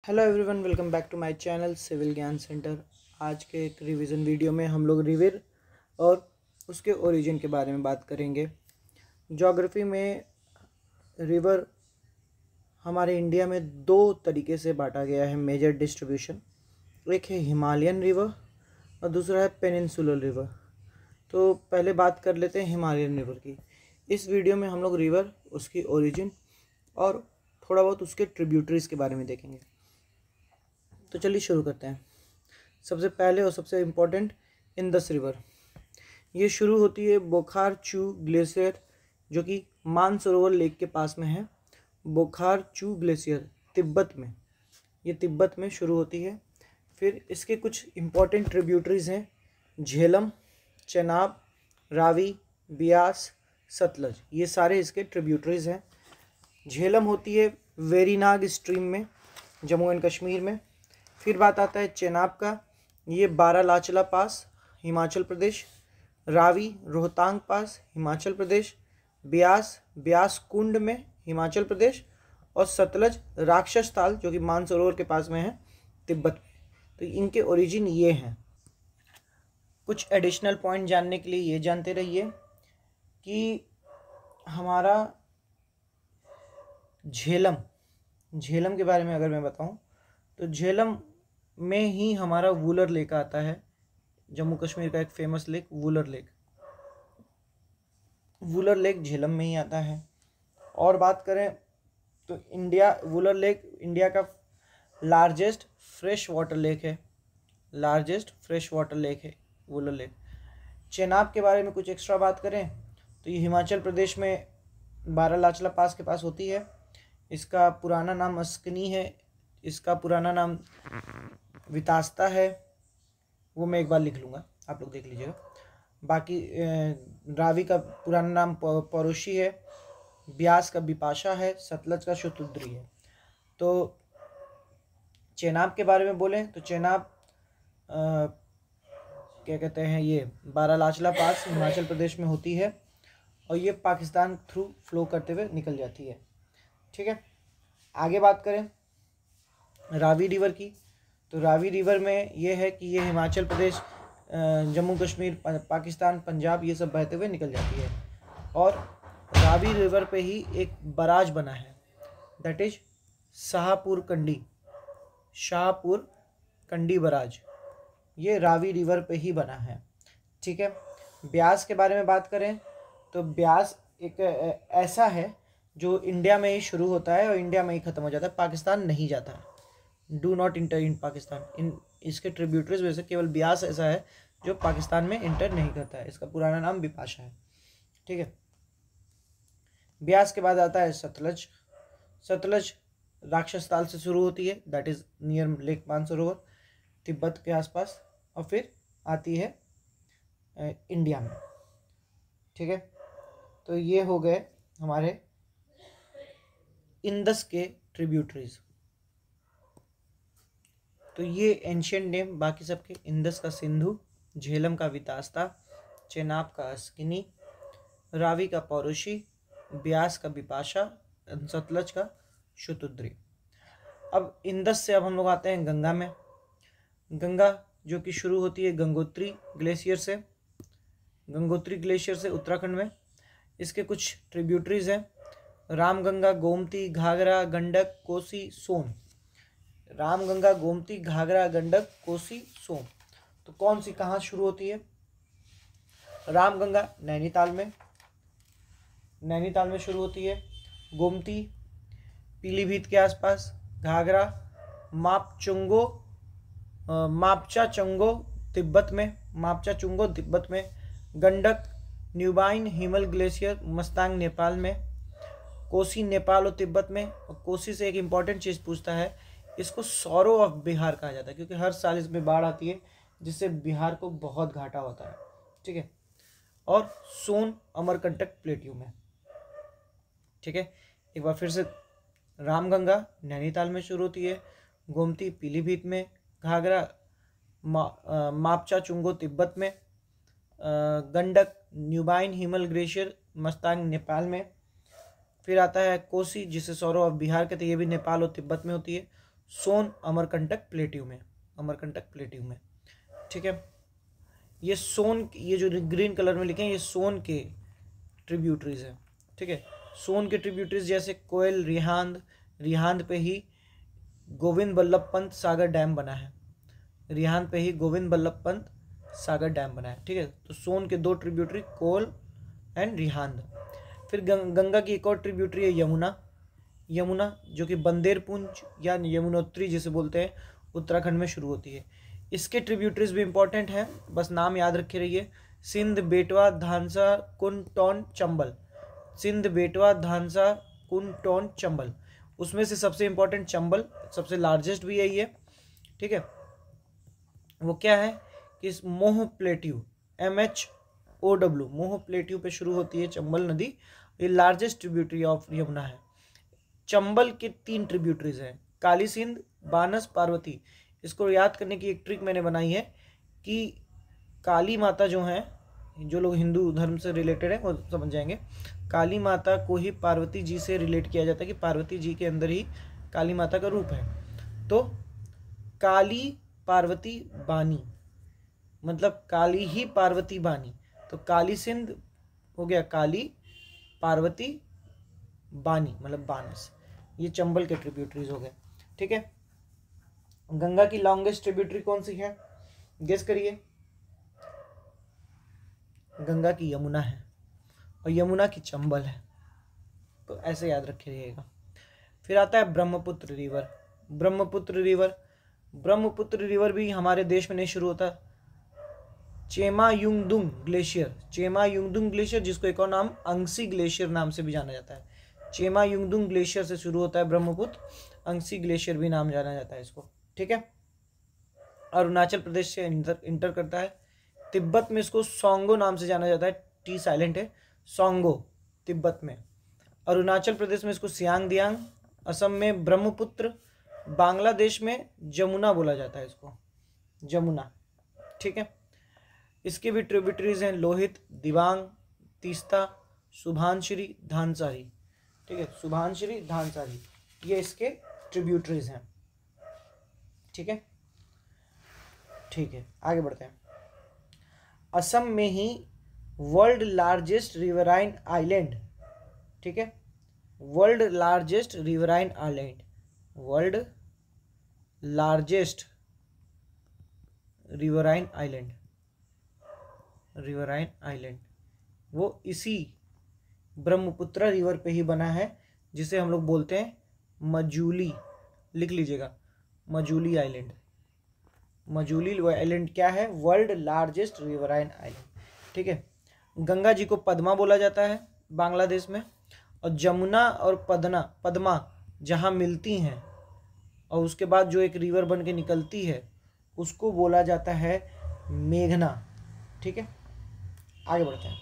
Hello everyone, welcome back to my channel civil Gyan centre. आज के एक रिवीजन वीडियो में हम लोग रिवर और उसके ओरिजिन के बारे में बात करेंगे। ज्योग्राफी में रिवर हमारे इंडिया में दो तरीके से बांटा गया है मेजर डिस्ट्रीब्यूशन। एक है हिमालयन रिवर और दूसरा है पेनिनसुलर रिवर। तो पहले बात कर लेते हैं हिमालयन रिवर की। इस वीडियो में हम लोग रिवर, उसकी ओरिजिन और थोड़ा बहुत उसके ट्रिब्यूटरीज के बारे में देखेंगे। तो चलिए शुरू करते हैं। सबसे पहले और सबसे इम्पोर्टेंट, इंदस रिवर। ये शुरू होती है बोखार चू ग्लेशियर, जो कि मानसरोवर लेक के पास में है। बोखार चू ग्लेशियर तिब्बत में, ये तिब्बत में शुरू होती है। फिर इसके कुछ इम्पोर्टेंट ट्रिब्यूटरीज हैं: झेलम, चेनाब, रावी, बियास, सतलज। ये सारे इसके ट्रिब्यूटरीज हैं। झेलम होती है वेरीनाग स्ट्रीम में, जम्मू एंड कश्मीर में। फिर बात आता है चेनाब का, ये बारालाचला पास, हिमाचल प्रदेश। रावी रोहतांग पास, हिमाचल प्रदेश। ब्यास कुंड में, हिमाचल प्रदेश। और सतलज राक्षस ताल, जो कि मानसरोवर के पास में है, तिब्बत में। तो इनके ओरिजिन ये हैं। कुछ एडिशनल पॉइंट जानने के लिए ये जानते रहिए कि हमारा झेलम के बारे में अगर मैं बताऊं तो झेलम में ही हमारा वुलर लेक आता है। जम्मू कश्मीर का एक famous lake Wular lake Jhelum में ही आता है। और बात करें तो वुलर लेक इंडिया का लार्जेस्ट फ्रेश वाटर लेक है वुलर लेक। चेनाब के बारे में कुछ एक्स्ट्रा बात करें तो ये हिमाचल प्रदेश में बारालाचला पास के पास होती है। इसका पुराना नाम अस्कनी है, इसका पुराना नाम वितास्ता है, वो मैं एक बार लिख लूँगा, आप लोग देख लीजिएगा। बाकी रावी का पुराना नाम पौरुषी है, ब्यास का बिपाशा है, सतलज का शतुद्री है। तो चेनाब के बारे में बोलें तो चेनाब क्या कहते हैं, ये बारालाचला पास हिमाचल प्रदेश में होती है और ये पाकिस्तान थ्रू फ्लो करते हुए निकल जाती है। ठीक है, आगे बात करें रावी रिवर की, तो रावी रिवर में ये है कि ये हिमाचल प्रदेश, जम्मू कश्मीर, पाकिस्तान, पंजाब, ये सब बहते हुए निकल जाती है। और रावी रिवर पे ही एक बराज बना है, that is Shahpur Kandi barrage. ये रावी रिवर पे ही बना है। ठीक है, ब्यास के बारे में बात करें तो ब्यास एक ऐसा है जो इंडिया में ही शुरू होता है और इंडिया में ही ख़त्म हो जाता है, पाकिस्तान नहीं जाता है। डू नॉट इंटर इन पाकिस्तान। इसके ट्रिब्यूटरीज में से केवल ब्यास ऐसा है जो पाकिस्तान में इंटर नहीं करता है। इसका पुराना नाम बिपाशा है। ठीक है, ब्यास के बाद आता है सतलज राक्षस ताल से शुरू होती है, that is near lake Mansarovar, Tibet के आसपास, और फिर आती है इंडिया में। ठीक है, तो ये हो गए हमारे इंदस के ट्रिब्यूटरीज। तो ये एंशियंट नेम बाकी सबके: इंदस का सिंधु, झेलम का वितास्ता, चेनाब का अस्किनी, रावी का पौरुषी, ब्यास का बिपाशा, सतलज का शतुद्री। अब इंदस से अब हम लोग आते हैं गंगा में। गंगा जो कि शुरू होती है गंगोत्री ग्लेशियर से उत्तराखंड में। इसके कुछ ट्रिब्यूटरीज हैं: रामगंगा, गोमती, घाघरा, गंडक, कोसी, सोन। रामगंगा, गोमती, घाघरा, गंडक, कोसी, सोन। तो कौन सी कहाँ शुरू होती है? रामगंगा नैनीताल में शुरू होती है। गोमती पीलीभीत के आसपास। घाघरा मापचा चुंगो तिब्बत में। गंडक न्यूबाइन हिमल ग्लेशियर मस्तांग नेपाल में। कोसी नेपाल और तिब्बत में। और कोसी से एक इम्पॉर्टेंट चीज़ पूछता है, इसको सौरो ऑफ बिहार कहा जाता है क्योंकि हर साल इसमें बाढ़ आती है जिससे बिहार को बहुत घाटा होता है। ठीक है, और सोन अमरकंटक प्लेट्यू में। ठीक है, एक बार फिर से, रामगंगा नैनीताल में शुरू होती है, गोमती पीलीभीत में, घाघरा मापचा चुंगो तिब्बत में, गंडक न्यूबाइन हिमल ग्लेशियर मस्तांग नेपाल में। फिर आता है कोसी, जिसे सौरो ऑफ बिहार कहते हैं, ये भी नेपाल और तिब्बत में होती है। सोन अमरकंटक प्लेट्यू में, अमरकंटक प्लेट्यू में। ठीक है, ये सोन, ये जो ग्रीन कलर में लिखे हैं ये सोन के ट्रिब्यूटरीज हैं। ठीक है, सोन के ट्रिब्यूटरीज जैसे कोयल, रिहांद, रिहांद पे ही गोविंद बल्लभ पंत सागर डैम बना है, रिहांद पे ही गोविंद बल्लभ पंत सागर डैम बना है। ठीक है, तो सोन के दो ट्रिब्यूटरी कोयल एंड रिहांद। फिर गंगा की एक और ट्रिब्यूटरी है यमुना, यमुना जो कि बंदेरपुंज या यमुनोत्री जिसे बोलते हैं उत्तराखंड में शुरू होती है। इसके ट्रिब्यूटरीज भी इंपॉर्टेंट हैं, बस नाम याद रखे रहिए, सिंध, बेटवा, धांसा, कुन, टोन, चंबल। सिंध, बेटवा, धांसा, कुन, टोन, चंबल। उसमें से सबसे इंपॉर्टेंट चंबल, सबसे लार्जेस्ट भी यही है। ठीक है, वो क्या है कि मोह प्लेट्यू, MHOW, मोह प्लेट्यू पे शुरू होती है चंबल नदी, ये लार्जेस्ट ट्रिब्यूटरी ऑफ यमुना है। चंबल के 3 ट्रिब्यूटरीज हैं, काली सिंध, बानस, पार्वती। इसको याद करने की एक ट्रिक मैंने बनाई है कि काली माता जो हैं, जो लोग हिंदू धर्म से रिलेटेड है वो समझ जाएंगे, काली माता को ही पार्वती जी से रिलेट किया जाता है कि पार्वती जी के अंदर ही काली माता का रूप है। तो काली पार्वती बानी, मतलब काली ही पार्वती बानी, तो काली सिंध हो गया काली, पार्वती, बानी मतलब बानस, ये चंबल के ट्रिब्यूटरीज हो गए। ठीक है, गंगा की लॉन्गेस्ट ट्रिब्यूटरी कौन सी है, गेस करिए। गंगा की यमुना है और यमुना की चंबल है, तो ऐसे याद रखे रहिएगा। फिर आता है Brahmaputra river, Brahmaputra river, Brahmaputra river भी हमारे देश में नहीं शुरू होता। चेमायुंगदुंग ग्लेशियर, चेमायुंगदुंग ग्लेशियर जिसको एक और नाम अंगसी ग्लेशियर नाम से भी जाना जाता है, चेमायुंगदुंग ग्लेशियर से शुरू होता है ब्रह्मपुत्र, अंगसी ग्लेशियर भी नाम जाना जाता है इसको। ठीक है, अरुणाचल प्रदेश से इंटर करता है, तिब्बत में इसको सोंगो नाम से जाना जाता है, टी साइलेंट है, सोंगो तिब्बत में। अरुणाचल प्रदेश में इसको सियांग दियांग, असम में ब्रह्मपुत्र, बांग्लादेश में जमुना बोला जाता है इसको, जमुना। ठीक है, इसके भी ट्रिब्यूटरीज हैं लोहित, दिबांग, तीस्ता, सुभानश्री, धानसारी। ठीक है, सुभानश्री, धानसारी, ये इसके ट्रिब्यूटरीज हैं। ठीक है, ठीक है, आगे बढ़ते हैं। असम में ही वर्ल्ड लार्जेस्ट रिवराइन आइलैंड, ठीक है, world largest riverine island, world largest riverine island, riverine island वो इसी ब्रह्मपुत्र रिवर पे ही बना है, जिसे हम लोग बोलते हैं मजूली, लिख लीजिएगा, मजूली आइलैंड। मजूली आइलैंड क्या है, वर्ल्ड लार्जेस्ट रिवराइन आइलैंड। ठीक है, गंगा जी को पद्मा बोला जाता है बांग्लादेश में, और जमुना और पद्मा जहाँ मिलती हैं और उसके बाद जो एक रिवर बन के निकलती है उसको बोला जाता है मेघना। ठीक है, आगे बढ़ते हैं।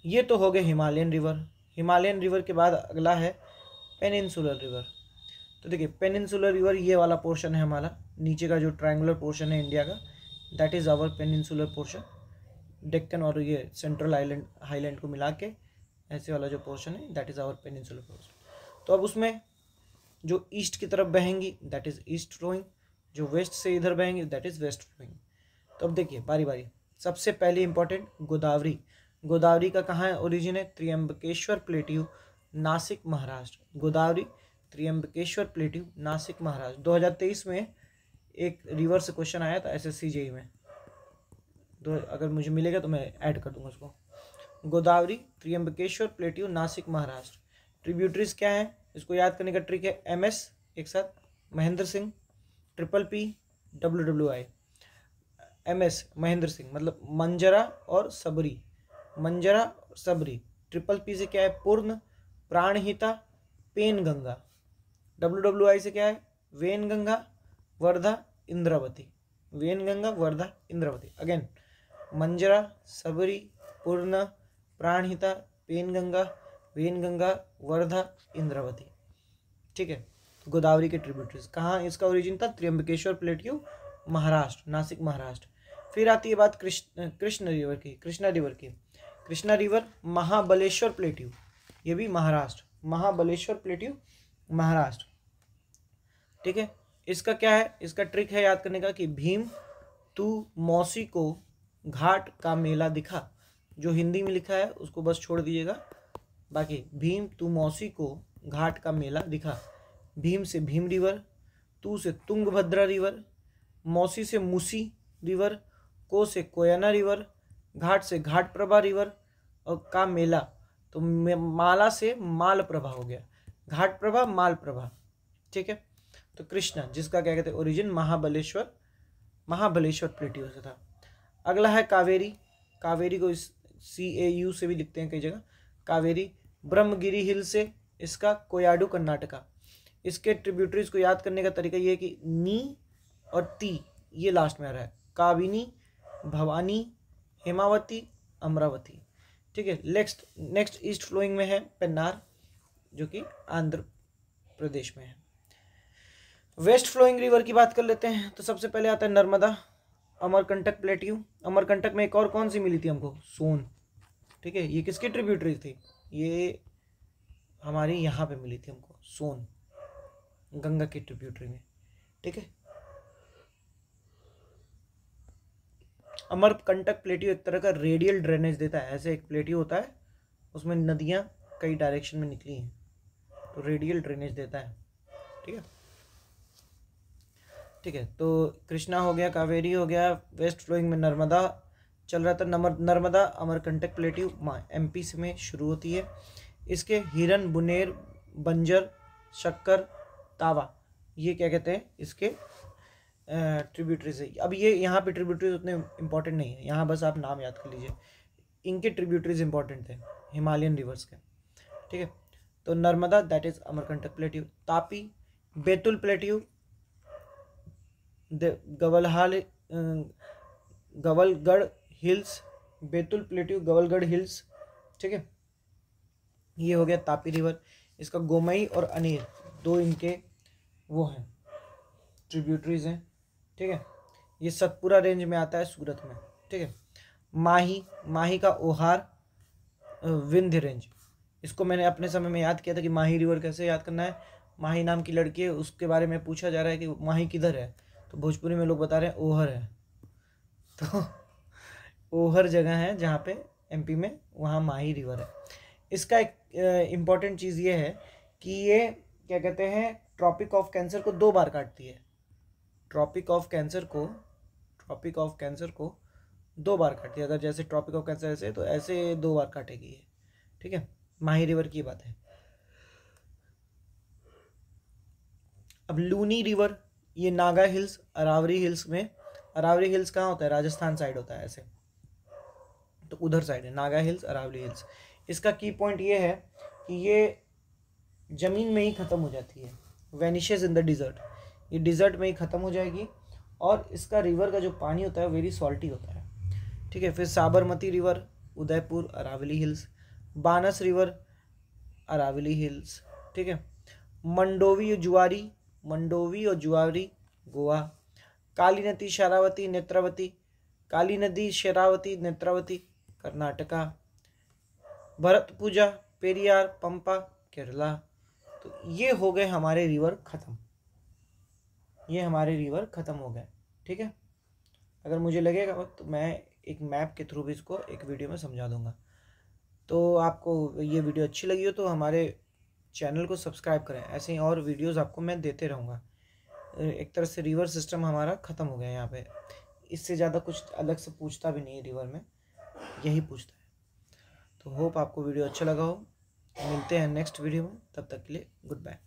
ये तो हो गए हिमालयन रिवर। हिमालयन रिवर के बाद अगला है पेनिनसुलर रिवर। तो देखिए पेनिनसुलर रिवर ये वाला पोर्शन है हमारा, नीचे का जो ट्रायंगुलर पोर्शन है इंडिया का, that is our peninsular portion. Deccan और ये सेंट्रल आइलैंड हाईलैंड को मिला के ऐसे वाला जो पोर्शन है that is our peninsular portion. तो अब उसमें जो ईस्ट की तरफ बहेंगी दैट इज़ ईस्ट फ्लोइंग, जो वेस्ट से इधर बहेंगी दैट इज़ वेस्ट फ्लोइंग। तो अब देखिए बारी बारी, सबसे पहले इंपॉर्टेंट गोदावरी। गोदावरी का कहाँ है ओरिजिन है, त्र्यंबकेश्वर प्लेट्यू, नासिक महाराष्ट्र। गोदावरी त्र्यंबकेश्वर प्लेट्यू, नासिक महाराष्ट्र। 2023 में एक रिवर से क्वेश्चन आया था SSC JEE में, तो अगर मुझे मिलेगा तो मैं ऐड कर दूंगा उसको। गोदावरी त्र्यंबकेश्वर प्लेट्यू, नासिक महाराष्ट्र। ट्रिब्यूटरीज क्या है, इसको याद करने का ट्रिक है MS एक साथ, Mahendra Singh, PPP, WWI। MS Mahendra Singh मतलब मंजरा और सबरी, मंजरा और सबरी। PPP से क्या है, पूर्ण, प्राणहिता, पेनगंगा। WWI से क्या है, वेनगंगा, वर्धा, इंद्रावती। वेनगंगा, वर्धा, इंद्रावती। अगेन मंजरा, सबरी, पूर्ण, प्राणहिता, पेनगंगा, वेनगंगा, वर्धा, इंद्रावती। ठीक है, गोदावरी के ट्रिब्यूटरीज। कहाँ इसका ओरिजिन था, त्र्यंबकेश्वर प्लेट्यू, महाराष्ट्र, नासिक महाराष्ट्र। फिर आती है बात कृष्ण रिवर की, कृष्णा रिवर की। कृष्णा रिवर महाबलेश्वर प्लेट्यू, ये भी महाराष्ट्र, महाबलेश्वर प्लेट्यू महाराष्ट्र। ठीक है, इसका क्या है, इसका ट्रिक है याद करने का कि भीम तू मौसी को घाट का मेला दिखा। जो हिंदी में लिखा है उसको बस छोड़ दीजिएगा, बाकी भीम तू मौसी को घाट का मेला दिखा। भीम से भीम रिवर, तू से तुंगभद्रा रिवर, मौसी से मूसी रिवर, को से कोयना रिवर, घाट से घाट प्रभा रिवर, और का मेला तो माला से माल प्रभा हो गया, घाट प्रभा माल प्रभा। ठीक है, तो कृष्णा जिसका क्या कहते हैं ओरिजिन महाबलेश्वर प्लेटियो से था। अगला है कावेरी। कावेरी को इस CAU से भी लिखते हैं कई जगह। कावेरी ब्रह्मगिरी हिल से, इसका कोयाडू कर्नाटका। इसके ट्रिब्यूटरीज को याद करने का तरीका ये है कि नी और ती ये लास्ट में आ रहा है। काविनी, भवानी, हेमावती, अमरावती। ठीक है, नेक्स्ट ईस्ट फ्लोइंग में है पेन्नार, जो कि आंध्र प्रदेश में है। वेस्ट फ्लोइंग रिवर की बात कर लेते हैं, तो सबसे पहले आता है नर्मदा, अमरकंटक प्लेट्यू। अमरकंटक में एक और कौन सी मिली थी हमको, सोन। ठीक है, ये किसकी ट्रिब्यूटरी थी, ये हमारी यहाँ पे मिली थी हमको, सोन, गंगा की ट्रिब्यूटरी में। ठीक है, अमरकंटक प्लेट्यू एक तरह का रेडियल ड्रेनेज देता है। ऐसे एक प्लेट्यू होता है, उसमें नदियाँ कई डायरेक्शन में निकली हैं, तो रेडियल ड्रेनेज देता है। ठीक है, ठीक है, तो कृष्णा हो गया, कावेरी हो गया, वेस्ट फ्लोइंग में नर्मदा चल रहा था। नर्मदा अमरकंटक प्लेट्यू MP से में शुरू होती है। इसके हिरन, बुनेर, बंजर, शक्कर, तावा, ये क्या कहते हैं इसके ट्रिब्यूटरीज है। अब ये यहाँ पे ट्रिब्यूटरीज उतने इंपॉर्टेंट नहीं है, यहाँ बस आप नाम याद कर लीजिए। इनके ट्रिब्यूटरीज इंपॉर्टेंट थे हिमालयन रिवर्स के। ठीक है, तो Narmada that is Amarkantak plateau. Tapi Betul plateau, Gavalgarh hills, Betul plateau Gavalgarh hills. ठीक है, ये हो गया तापी रिवर। इसका गोमई और अनीर दो इनके वो हैं ट्रिब्यूटरीज हैं। ठीक है, ये सतपुरा रेंज में आता है सूरत में। ठीक है, माही का ओहार विंध्य रेंज। इसको मैंने अपने समय में याद किया था कि माही रिवर कैसे याद करना है। माही नाम की लड़की है, उसके बारे में पूछा जा रहा है कि माही किधर है, तो भोजपुरी में लोग बता रहे हैं ओहर है। तो ओहर जगह है जहाँ पे MP में, वहाँ माही रिवर है। इसका एक इम्पॉर्टेंट चीज़ ये है कि ये क्या कहते हैं ट्रॉपिक ऑफ कैंसर को 2 बार काटती है। ट्रॉपिक ऑफ कैंसर को 2 बार काटती है। अगर जैसे ट्रॉपिक ऑफ कैंसर ऐसे तो ऐसे 2 बार काटेगी ये। ठीक है, माही रिवर की बात है। अब लूनी रिवर, ये नागा हिल्स, अरावरी हिल्स में। अरावरी हिल्स कहाँ होता है, राजस्थान साइड होता है ऐसे, तो उधर साइड है नागा हिल्स, अरावली हिल्स। इसका की पॉइंट ये है कि ये ज़मीन में ही ख़त्म हो जाती है, वैनिशेस इन द डिज़र्ट। ये डिज़र्ट में ही ख़त्म हो जाएगी, और इसका रिवर का जो पानी होता है वेरी सॉल्टी होता है। ठीक है, फिर Sabarmati river, Udaipur, Aravalli hills. बानस river, Aravalli hills. ठीक है, मंडोवी और जुआरी, गोवा। काली नदी, शरावती, नेत्रावती, कर्नाटका। भरतपुजा, पेरियार, पंपा, केरला। तो ये हो गए हमारे रिवर ख़त्म, हो गए। ठीक है, अगर मुझे लगेगा तो मैं एक मैप के थ्रू भी इसको एक वीडियो में समझा दूंगा। तो आपको ये वीडियो अच्छी लगी हो तो हमारे चैनल को सब्सक्राइब करें, ऐसे ही और वीडियोस आपको मैं देते रहूँगा। एक तरह से रिवर सिस्टम हमारा ख़त्म हो गया यहाँ पे, इससे ज़्यादा कुछ अलग से पूछता भी नहीं है रिवर में, यही पूछता है। तो होप आपको वीडियो अच्छा लगा हो। मिलते हैं नेक्स्ट वीडियो में, तब तक के लिए गुड बाय।